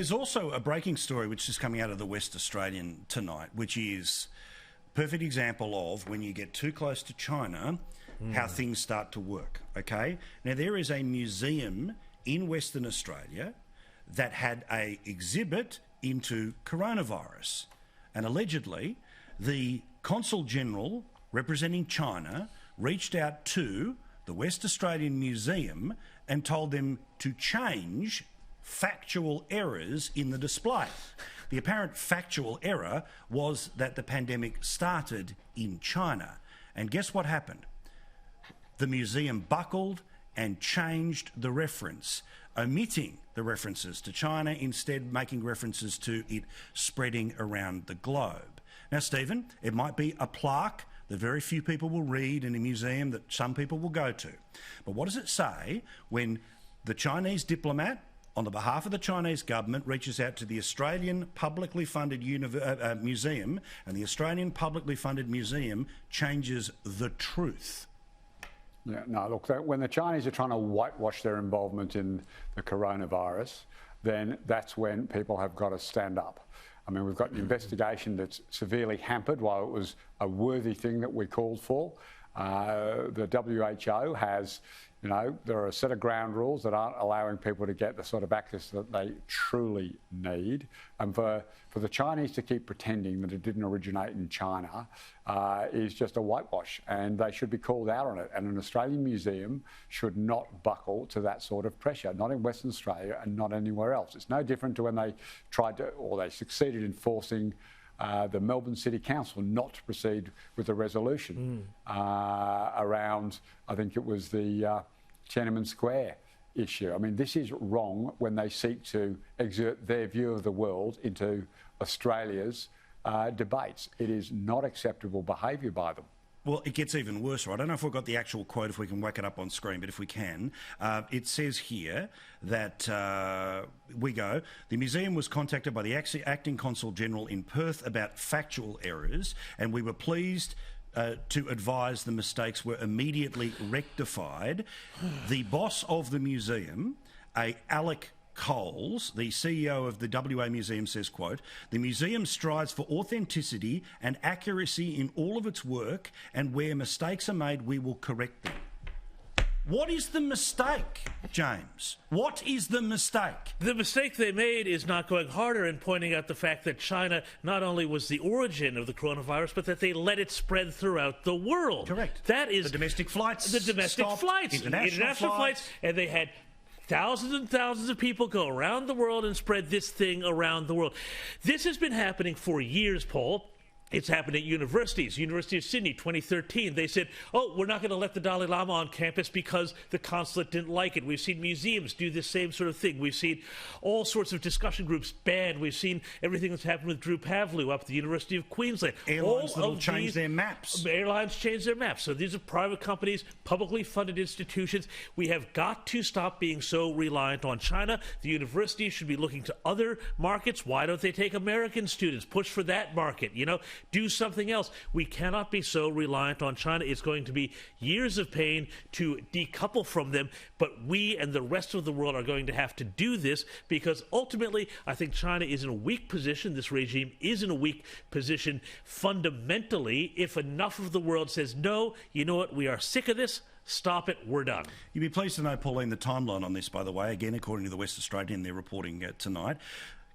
There's also a breaking story which is coming out of the West Australian tonight, which is a perfect example of when you get too close to China, how things start to work, okay? Now, there is a museum in Western Australia that had an exhibit into coronavirus, and allegedly the consul-general representing China reached out to the West Australian Museum and told them to change factual errors in the display. The apparent factual error was that the pandemic started in China. And guess what happened? The museum buckled and changed the reference, omitting the references to China, instead making references to it spreading around the globe. Now, Stephen, it might be a plaque that very few people will read in a museum that some people will go to. But what does it say when the Chinese diplomat, on the behalf of the Chinese government, reaches out to the Australian publicly funded museum, and the Australian publicly funded museum changes the truth? Yeah, no, look, when the Chinese are trying to whitewash their involvement in the coronavirus, then that's when people have got to stand up. I mean, we've got an investigation that's severely hampered while it was a worthy thing that we called for. The WHO has, you know, there are a set of ground rules that aren't allowing people to get the sort of access that they truly need. And for the Chinese to keep pretending that it didn't originate in China is just a whitewash, and they should be called out on it. And an Australian museum should not buckle to that sort of pressure, not in Western Australia and not anywhere else. It's no different to when they tried to, or they succeeded in forcing the Melbourne City Council not to proceed with the resolution around, I think it was the Tiananmen Square issue. I mean, this is wrong when they seek to exert their view of the world into Australia's debates. It is not acceptable behaviour by them. Well, it gets even worse. I don't know if we've got the actual quote, if we can whack it up on screen, but if we can, it says here that, the museum was contacted by the acting consul-general in Perth about factual errors, and we were pleased to advise the mistakes were immediately rectified. The boss of the museum, Alec Coles, the CEO of the WA Museum, says, quote, "The museum strives for authenticity and accuracy in all of its work, and where mistakes are made, we will correct them." What is the mistake, James? What is the mistake? The mistake they made is not going harder and pointing out the fact that China not only was the origin of the coronavirus, but that they let it spread throughout the world. Correct. That is the domestic flights. The domestic stopped, flights. International flights. And they had thousands and thousands of people go around the world and spread this thing around the world. This has been happening for years, Paul. It's happened at universities. University of Sydney, 2013, they said, oh, we're not going to let the Dalai Lama on campus because the consulate didn't like it. We've seen museums do this same sort of thing. We've seen all sorts of discussion groups banned. We've seen everything that's happened with Drew Pavlou up at the University of Queensland. Airlines that will change their maps. Airlines change their maps. So these are private companies, publicly funded institutions. We have got to stop being so reliant on China. The universities should be looking to other markets. Why don't they take American students? Push for that market, you know? Do something else. We cannot be so reliant on China. It's going to be years of pain to decouple from them, but we and the rest of the world are going to have to do this because ultimately I think China is in a weak position. This regime is in a weak position fundamentally. If enough of the world says, no, you know what, we are sick of this, stop it, we're done. You'd be pleased to know, Pauline, the timeline on this, by the way, again, according to the West Australian, they're reporting tonight.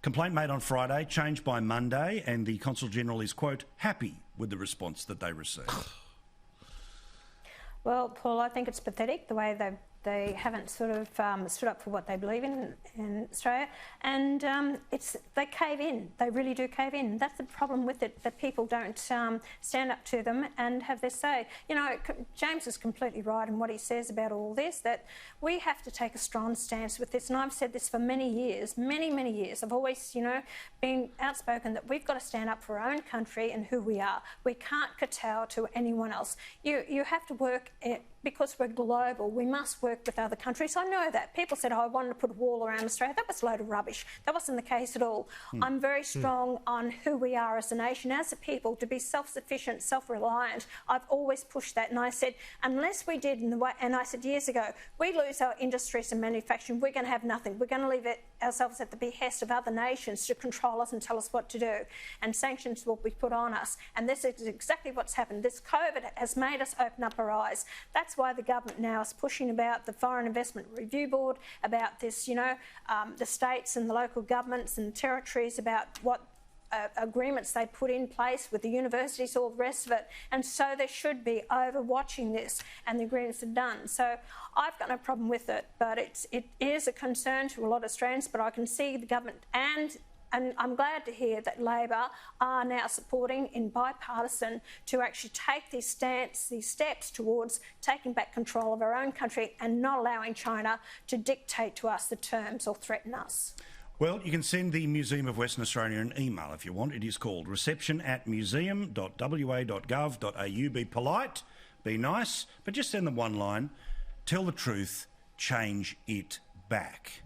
Complaint made on Friday, changed by Monday, and the Consul-General is, quote, happy with the response that they received. Well, Paul, I think it's pathetic the way they haven't sort of stood up for what they believe in Australia, and they cave in. They really do cave in. That's the problem with it, that people don't stand up to them and have their say. You know, James is completely right in what he says about all this, that we have to take a strong stance with this, and I've said this for many years, many years. I've always, you know, been outspoken that we've got to stand up for our own country and who we are. We can't kowtow to anyone else. You have to work because we're global, we must work with other countries. I know that. People said, oh, I wanted to put a wall around Australia. That was a load of rubbish. That wasn't the case at all. I'm very strong on who we are as a nation, as a people, to be self-sufficient, self-reliant. I've always pushed that. And I said, unless we did, and I said years ago, we lose our industries and manufacturing, we're going to have nothing. We're going to leave it ourselves at the behest of other nations to control us and tell us what to do, and sanctions will be put on us. And this is exactly what's happened. This COVID has made us open up our eyes. That's why the government now is pushing about the Foreign Investment Review Board, about this, the states and the local governments and territories, about what agreements they put in place with the universities, all the rest of it. And so there should be overwatching this, and the agreements are done. So I've got no problem with it, but it is a concern to a lot of Australians. But I can see the government, and I'm glad to hear that Labor are now supporting in bipartisan to actually take these steps towards taking back control of our own country and not allowing China to dictate to us the terms or threaten us. Well, you can send the Museum of Western Australia an email if you want. It is called reception@museum.wa.gov.au. Be polite, be nice, but just send them one line. Tell the truth, change it back.